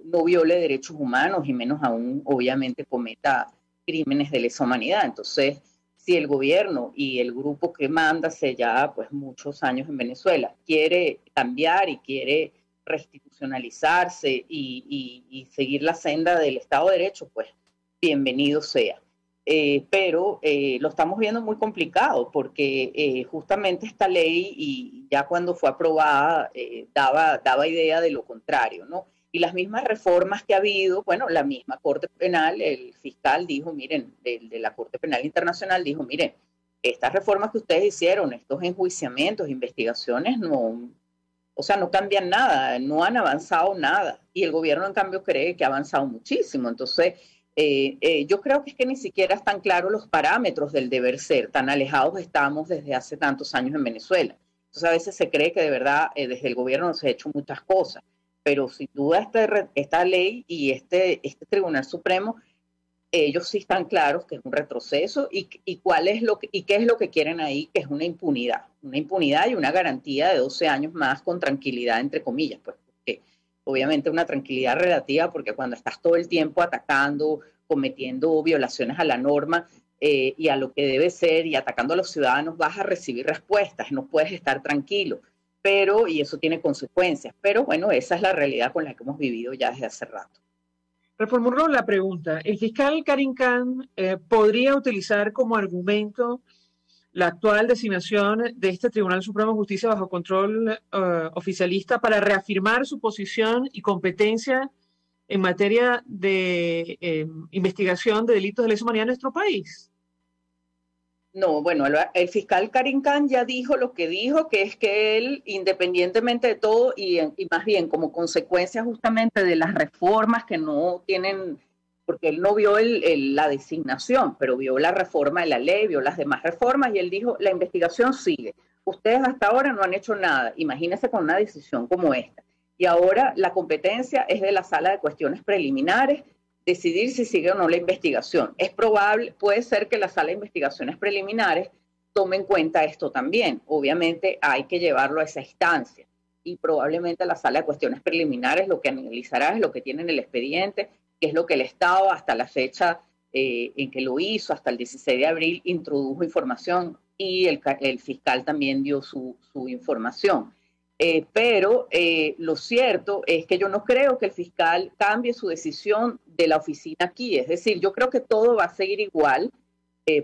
no viole derechos humanos y menos aún, obviamente, cometa crímenes de lesa humanidad. Entonces, si el gobierno y el grupo que manda hace ya pues muchos años en Venezuela quiere cambiar y quiere reinstitucionalizarse y seguir la senda del Estado de Derecho, pues bienvenido sea. Pero lo estamos viendo muy complicado porque justamente esta ley, y ya cuando fue aprobada, daba idea de lo contrario, ¿no? Y las mismas reformas que ha habido, bueno, la misma Corte Penal, el fiscal dijo, miren, de la Corte Penal Internacional dijo, miren, estas reformas que ustedes hicieron, estos enjuiciamientos, investigaciones, no cambian nada, no han avanzado nada. Y el gobierno, en cambio, cree que ha avanzado muchísimo. Entonces, yo creo que es que ni siquiera están claros los parámetros del deber ser, tan alejados estamos desde hace tantos años en Venezuela. Entonces, a veces se cree que de verdad desde el gobierno se ha hecho muchas cosas, pero sin duda esta ley y este Tribunal Supremo, ellos sí están claros que es un retroceso y qué es lo que quieren ahí, que es una impunidad y una garantía de 12 años más con tranquilidad, entre comillas, pues, porque obviamente una tranquilidad relativa, porque cuando estás todo el tiempo atacando, cometiendo violaciones a la norma y a lo que debe ser y atacando a los ciudadanos, vas a recibir respuestas, no puedes estar tranquilo, y eso tiene consecuencias. Pero bueno, esa es la realidad con la que hemos vivido ya desde hace rato. Reformulo la pregunta. ¿El fiscal Karim Khan podría utilizar como argumento la actual designación de este Tribunal Supremo de Justicia bajo control oficialista para reafirmar su posición y competencia en materia de investigación de delitos de lesa humanidad en nuestro país? No, bueno, el fiscal Karim Khan ya dijo lo que dijo, que es que él, independientemente de todo y más bien como consecuencia justamente de las reformas que no tienen, porque él no vio la designación, pero vio la reforma de la ley, vio las demás reformas y él dijo, la investigación sigue. Ustedes hasta ahora no han hecho nada, imagínense con una decisión como esta. Y ahora la competencia es de la Sala de Cuestiones Preliminares, decidir si sigue o no la investigación. Es probable, puede ser que la Sala de Investigaciones Preliminares tome en cuenta esto también. Obviamente hay que llevarlo a esa instancia y probablemente la Sala de Cuestiones Preliminares lo que analizará es lo que tiene en el expediente, que es lo que el Estado hasta la fecha en que lo hizo, hasta el 16 de abril, introdujo información y el fiscal también dio su información. Pero lo cierto es que yo no creo que el fiscal cambie su decisión de la oficina aquí. Es decir, yo creo que todo va a seguir igual.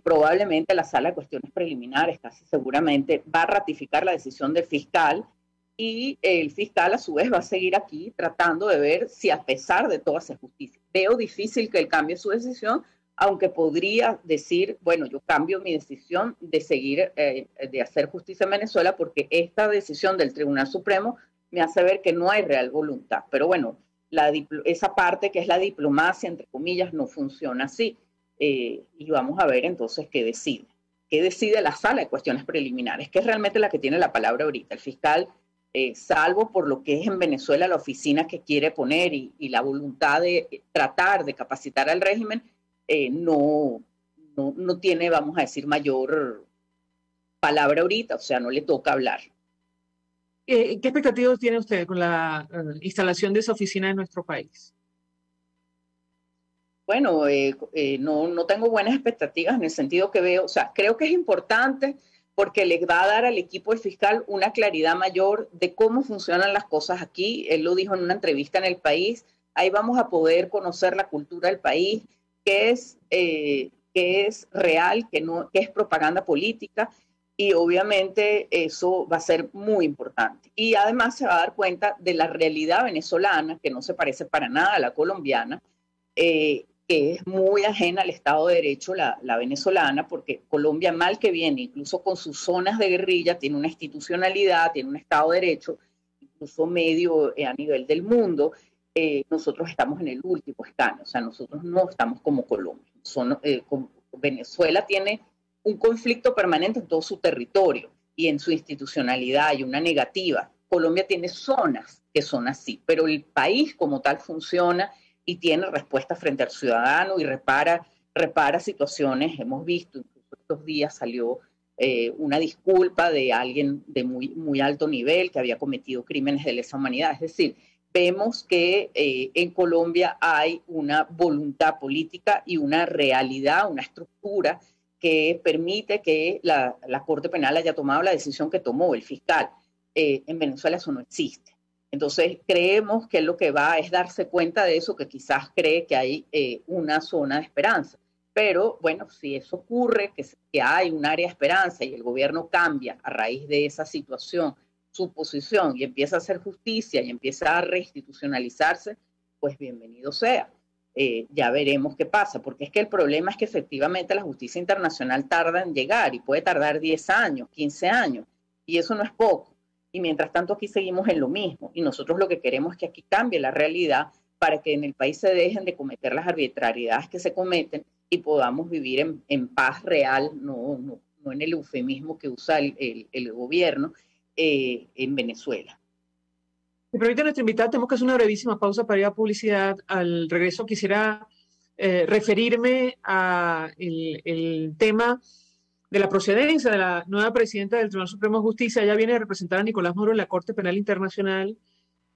Probablemente la Sala de Cuestiones Preliminares casi seguramente va a ratificar la decisión del fiscal y el fiscal a su vez va a seguir aquí tratando de ver si a pesar de todo hace justicia. Veo difícil que él cambie su decisión, aunque podría decir, bueno, yo cambio mi decisión de seguir, de hacer justicia en Venezuela porque esta decisión del Tribunal Supremo me hace ver que no hay real voluntad. Pero bueno, esa parte que es la diplomacia, entre comillas, no funciona así. Y vamos a ver entonces qué decide. ¿Qué decide la Sala de Cuestiones Preliminares? Que es realmente la que tiene la palabra ahorita. El fiscal, salvo por lo que es en Venezuela la oficina que quiere poner y la voluntad de tratar de capacitar al régimen, no tiene, vamos a decir, mayor palabra ahorita, o sea, no le toca hablar. ¿Qué expectativas tiene usted con la instalación de esa oficina en nuestro país? Bueno, no tengo buenas expectativas en el sentido que veo, o sea, creo que es importante porque le va a dar al equipo del fiscal una claridad mayor de cómo funcionan las cosas aquí. Él lo dijo en una entrevista en El País, ahí vamos a poder conocer la cultura del país, que es real, que es propaganda política, y obviamente eso va a ser muy importante. Y además se va a dar cuenta de la realidad venezolana, que no se parece para nada a la colombiana, que es muy ajena al Estado de Derecho, la venezolana, porque Colombia, mal que viene, incluso con sus zonas de guerrilla, tiene una institucionalidad, tiene un Estado de Derecho, incluso medio a nivel del mundo. Nosotros estamos en el último escalón, o sea, nosotros no estamos como Colombia. Venezuela tiene un conflicto permanente en todo su territorio y en su institucionalidad, hay una negativa. Colombia tiene zonas que son así, pero el país como tal funciona y tiene respuesta frente al ciudadano y repara situaciones. Hemos visto, incluso estos días salió una disculpa de alguien de muy alto nivel que había cometido crímenes de lesa humanidad. Es decir, vemos que en Colombia hay una voluntad política y una realidad, una estructura que permite que la Corte Penal haya tomado la decisión que tomó el fiscal. En Venezuela eso no existe. Entonces creemos que lo que va es darse cuenta de eso, que quizás cree que hay una zona de esperanza. Pero bueno, si eso ocurre, que hay un área de esperanza y el gobierno cambia a raíz de esa situación su posición y empieza a hacer justicia y empieza a reinstitucionalizarse, pues bienvenido sea. Ya veremos qué pasa, porque es que el problema es que efectivamente la justicia internacional tarda en llegar y puede tardar 10 años, 15 años, y eso no es poco. Y mientras tanto aquí seguimos en lo mismo, y nosotros lo que queremos es que aquí cambie la realidad para que en el país se dejen de cometer las arbitrariedades que se cometen y podamos vivir en paz real, no en el eufemismo que usa el gobierno en Venezuela. Me permite nuestra invitada, tenemos que hacer una brevísima pausa para ir a publicidad. Al regreso quisiera referirme a el tema de la procedencia de la nueva presidenta del Tribunal Supremo de Justicia. Ella viene a representar a Nicolás Maduro en la Corte Penal Internacional,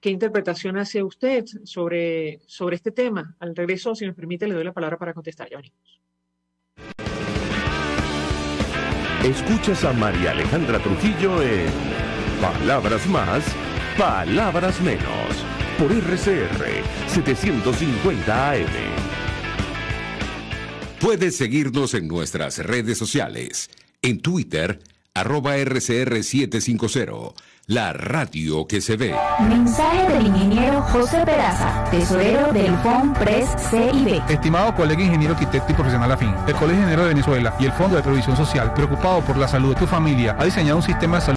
¿Qué interpretación hace usted sobre este tema? Al regreso, si me permite, le doy la palabra para contestar. Ya venimos. Escuchas a María Alejandra Trujillo en Palabras Más, Palabras Menos, por RCR 750 AM. Puedes seguirnos en nuestras redes sociales. En Twitter, @RCR750, la radio que se ve. Mensaje del ingeniero José Peraza, tesorero del FOMPRES CIB. Estimado colega ingeniero arquitecto y profesional afín, el Colegio Ingeniero de Venezuela y el Fondo de Previsión Social, preocupado por la salud de tu familia, ha diseñado un sistema de salud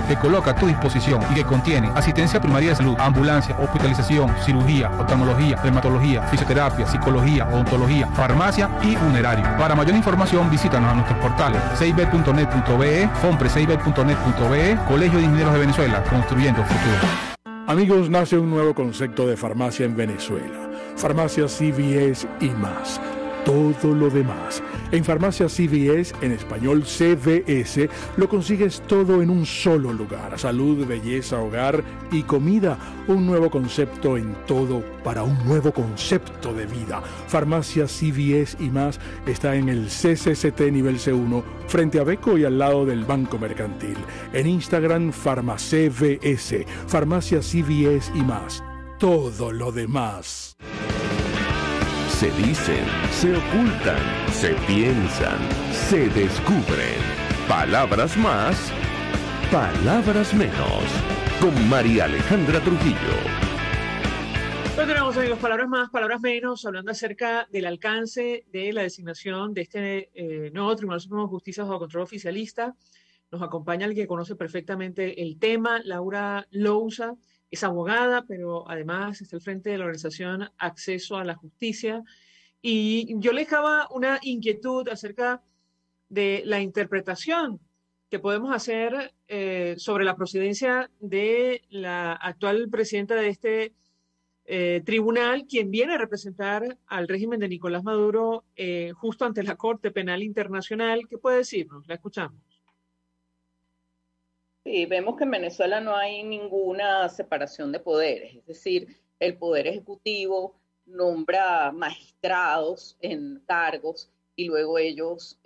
que coloca a tu disposición y que contiene asistencia primaria de salud, ambulancia, hospitalización, cirugía, oftalmología, dermatología, fisioterapia, psicología, odontología, farmacia y funerario. Para mayor información, visítanos a nuestros portales cib.net.be, fomprecib.net.be, Colegio de Ingenieros de Venezuela, construyendo futuro. Amigos, nace un nuevo concepto de farmacia en Venezuela. Farmacia CVS y más. Todo lo demás. En Farmacia CVS, en español CVS, lo consigues todo en un solo lugar. Salud, belleza, hogar y comida. Un nuevo concepto en todo para un nuevo concepto de vida. Farmacia CVS y más está en el CCCT nivel C1, frente a Beco y al lado del Banco Mercantil. En Instagram, FarmaCVS. Farmacia CVS y más. Todo lo demás. Se dicen, se ocultan, se piensan, se descubren. Palabras más, palabras menos. Con María Alejandra Trujillo. Continuamos, amigos, palabras más, palabras menos, hablando acerca del alcance de la designación de este nuevo Tribunal Supremo de Justicia bajo control oficialista. Nos acompaña alguien que conoce perfectamente el tema, Laura Lousa. Es abogada, pero además está al frente de la organización Acceso a la Justicia. Y yo le dejaba una inquietud acerca de la interpretación que podemos hacer sobre la procedencia de la actual presidenta de este tribunal, quien viene a representar al régimen de Nicolás Maduro justo ante la Corte Penal Internacional. ¿Qué puede decirnos? La escuchamos. Sí, vemos que en Venezuela no hay ninguna separación de poderes, es decir, el poder ejecutivo nombra magistrados en cargos y luego ellos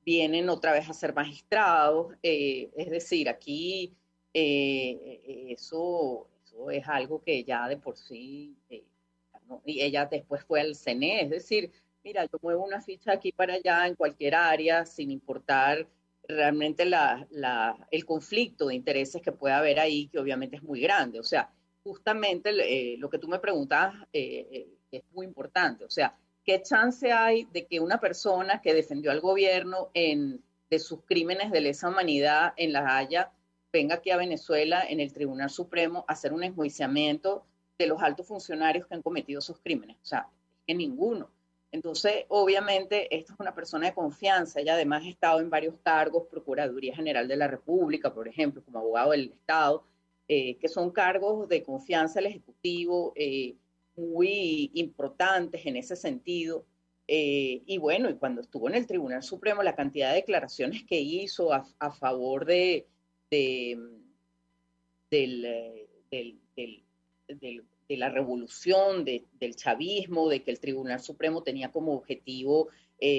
vienen otra vez a ser magistrados, es decir, aquí eso es algo que ya de por sí, ¿no? Y ella después fue al CNE, es decir, mira, yo muevo una ficha aquí para allá en cualquier área sin importar realmente el conflicto de intereses que puede haber ahí, que obviamente es muy grande. O sea, justamente lo que tú me preguntas es muy importante. O sea, ¿qué chance hay de que una persona que defendió al gobierno de sus crímenes de lesa humanidad en La Haya venga aquí a Venezuela en el Tribunal Supremo a hacer un enjuiciamiento de los altos funcionarios que han cometido esos crímenes? O sea, es que ninguno. Entonces, obviamente, esta es una persona de confianza. Ella además ha estado en varios cargos, Procuraduría General de la República, por ejemplo, como abogado del Estado, que son cargos de confianza del Ejecutivo, muy importantes en ese sentido. Y bueno, y cuando estuvo en el Tribunal Supremo, la cantidad de declaraciones que hizo a favor de la revolución, del chavismo, de que el Tribunal Supremo tenía como objetivo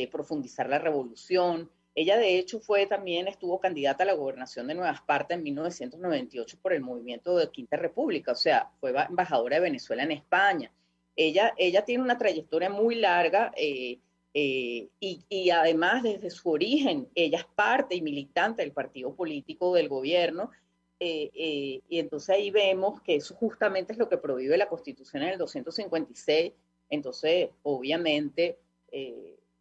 profundizar la revolución. Ella, de hecho, estuvo candidata a la gobernación de Nueva Esparta en 1998 por el movimiento de Quinta República, o sea, fue embajadora de Venezuela en España. Ella tiene una trayectoria muy larga y además, desde su origen, ella es parte y militante del partido político del gobierno. Y entonces ahí vemos que eso justamente es lo que prohíbe la Constitución en el 256. Entonces, obviamente,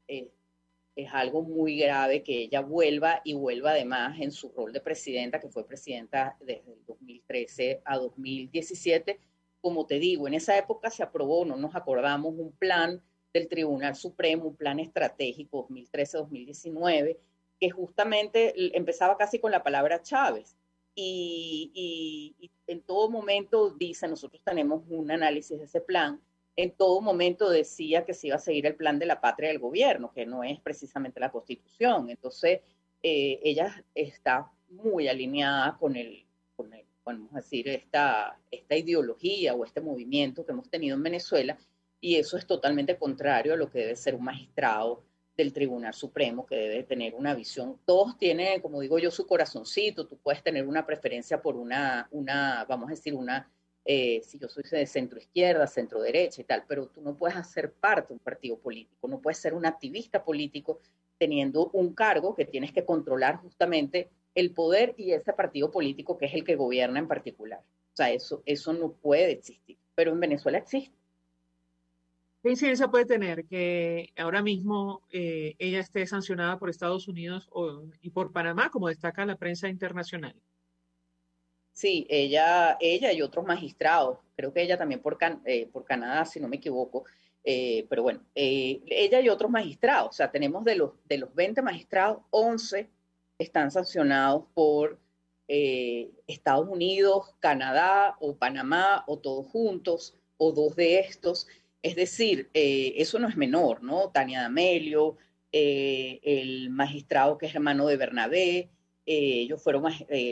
es algo muy grave que ella vuelva además en su rol de presidenta, que fue presidenta desde el 2013 a 2017. Como te digo, en esa época se aprobó, no nos acordamos, un plan del Tribunal Supremo, un plan estratégico 2013-2019, que justamente empezaba casi con la palabra Chávez. Y en todo momento dice, nosotros tenemos un análisis de ese plan, en todo momento decía que se iba a seguir el plan de la patria del gobierno, que no es precisamente la Constitución. Entonces, ella está muy alineada con vamos a decir, esta ideología o este movimiento que hemos tenido en Venezuela, y eso es totalmente contrario a lo que debe ser un magistrado del Tribunal Supremo, que debe tener una visión. Todos tienen, como digo yo, su corazoncito. Tú puedes tener una preferencia por una vamos a decir, si yo soy de centro izquierda, centro derecha y tal, pero tú no puedes hacer parte de un partido político, no puedes ser un activista político teniendo un cargo que tienes que controlar justamente el poder y ese partido político que es el que gobierna en particular. O sea, eso no puede existir, pero en Venezuela existe. ¿Qué incidencia puede tener que ahora mismo ella esté sancionada por Estados Unidos y por Panamá, como destaca la prensa internacional? Sí, ella y otros magistrados, creo que ella también por Canadá, si no me equivoco, pero bueno, ella y otros magistrados, o sea, tenemos de los 20 magistrados, 11 están sancionados por Estados Unidos, Canadá o Panamá, o todos juntos, o dos de estos. Es decir, eso no es menor, ¿no? Tania D'Amelio, el magistrado que es hermano de Bernabé, ellos fueron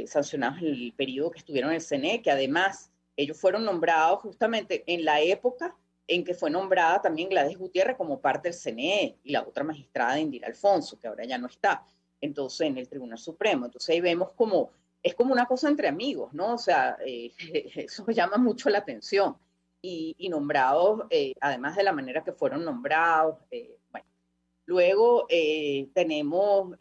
sancionados en el periodo que estuvieron en el CNE, que además ellos fueron nombrados justamente en la época en que fue nombrada también Gladys Gutiérrez como parte del CNE y la otra magistrada Indira Alfonso, que ahora ya no está, entonces en el Tribunal Supremo. Entonces ahí vemos como, es como una cosa entre amigos, ¿no? O sea, eso llama mucho la atención. Y nombrados, además de la manera que fueron nombrados. Bueno. Luego tenemos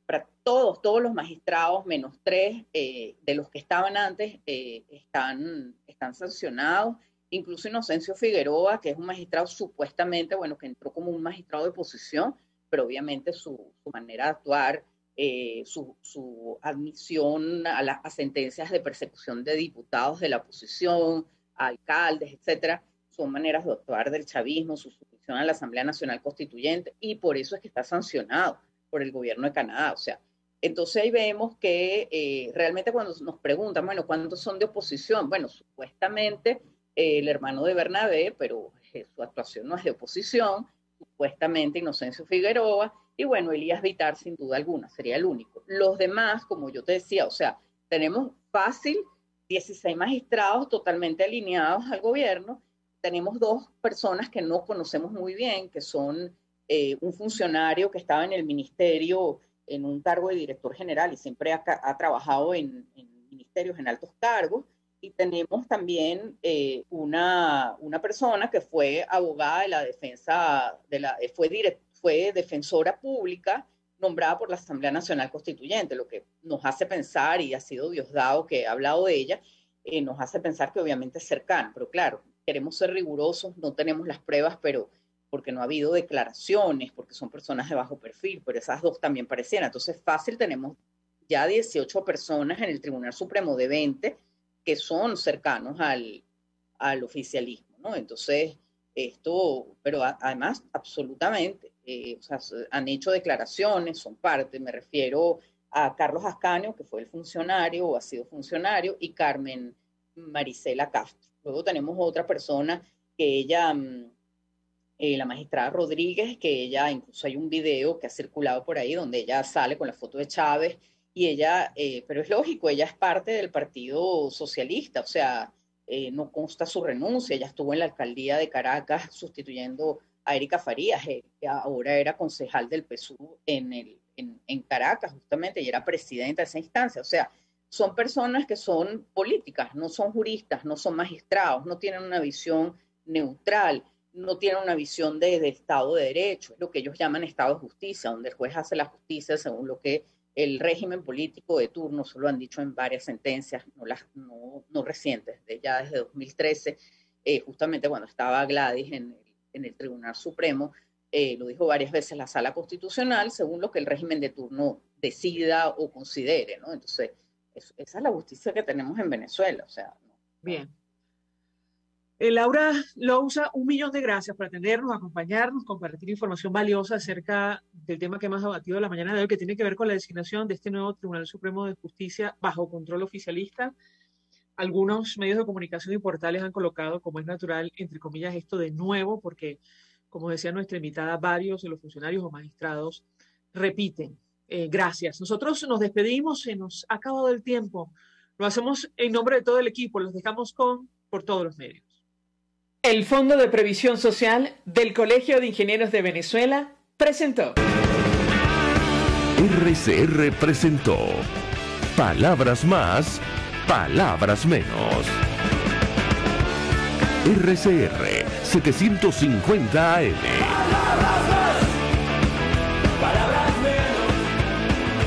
para todos los magistrados, menos 3 de los que estaban antes, están sancionados. Incluso Inocencio Figueroa, que es un magistrado supuestamente, bueno, que entró como un magistrado de oposición, pero obviamente su manera de actuar, su admisión a sentencias de persecución de diputados de la oposición, alcaldes, etcétera, son maneras de actuar del chavismo, su suscripción a la Asamblea Nacional Constituyente, y por eso es que está sancionado por el gobierno de Canadá. O sea, entonces ahí vemos que realmente cuando nos preguntan, bueno, ¿cuántos son de oposición? Bueno, supuestamente el hermano de Bernabé, pero su actuación no es de oposición, supuestamente Inocencio Figueroa, y bueno, Elías Vitar sin duda alguna, sería el único. Los demás, como yo te decía, o sea, tenemos fácil 16 magistrados totalmente alineados al gobierno. Tenemos 2 personas que no conocemos muy bien, que son un funcionario que estaba en el ministerio en un cargo de director general y siempre ha trabajado en ministerios en altos cargos, y tenemos también una persona que fue abogada de la defensa, fue defensora pública nombrada por la Asamblea Nacional Constituyente, lo que nos hace pensar, y ha sido Diosdado que ha hablado de ella, nos hace pensar que obviamente es cercano, pero claro, queremos ser rigurosos, no tenemos las pruebas, pero porque no ha habido declaraciones, porque son personas de bajo perfil, pero esas 2 también parecieran. Entonces fácil, tenemos ya 18 personas en el Tribunal Supremo de 20 que son cercanos al oficialismo, ¿no? Entonces, pero además, absolutamente, o sea, han hecho declaraciones, son parte, me refiero a Carlos Ascanio, que fue el funcionario o ha sido funcionario, y Carmen Marisela Castro. Luego tenemos otra persona que ella, la magistrada Rodríguez, que ella, incluso hay un video que ha circulado por ahí donde ella sale con la foto de Chávez, y ella, pero es lógico, ella es parte del Partido Socialista, o sea, no consta su renuncia, ella estuvo en la alcaldía de Caracas sustituyendo a Erika Farías, que ahora era concejal del PSUV en Caracas justamente, y era presidenta de esa instancia. O sea, son personas que son políticas, no son juristas, no son magistrados, no tienen una visión neutral, no tienen una visión de Estado de Derecho, es lo que ellos llaman Estado de Justicia, donde el juez hace la justicia según lo que el régimen político de turno, eso lo han dicho en varias sentencias, no recientes, ya desde 2013, justamente cuando estaba Gladys en el Tribunal Supremo, lo dijo varias veces la Sala Constitucional, según lo que el régimen de turno decida o considere, ¿no? Entonces, esa es la justicia que tenemos en Venezuela, o sea. ¿No? Bien. Laura Lousa, 1.000.000 de gracias por atendernos, acompañarnos, compartir información valiosa acerca del tema que más ha batido la mañana de hoy, que tiene que ver con la designación de este nuevo Tribunal Supremo de Justicia bajo control oficialista. Algunos medios de comunicación y portales han colocado, como es natural, entre comillas, esto de nuevo, porque, como decía nuestra invitada, varios de los funcionarios o magistrados repiten. Gracias. Nosotros nos despedimos, se nos ha acabado el tiempo. Lo hacemos en nombre de todo el equipo, los dejamos por todos los medios. El Fondo de Previsión Social del Colegio de Ingenieros de Venezuela presentó. RCR presentó Palabras Más, Palabras Menos. RCR 750 AM.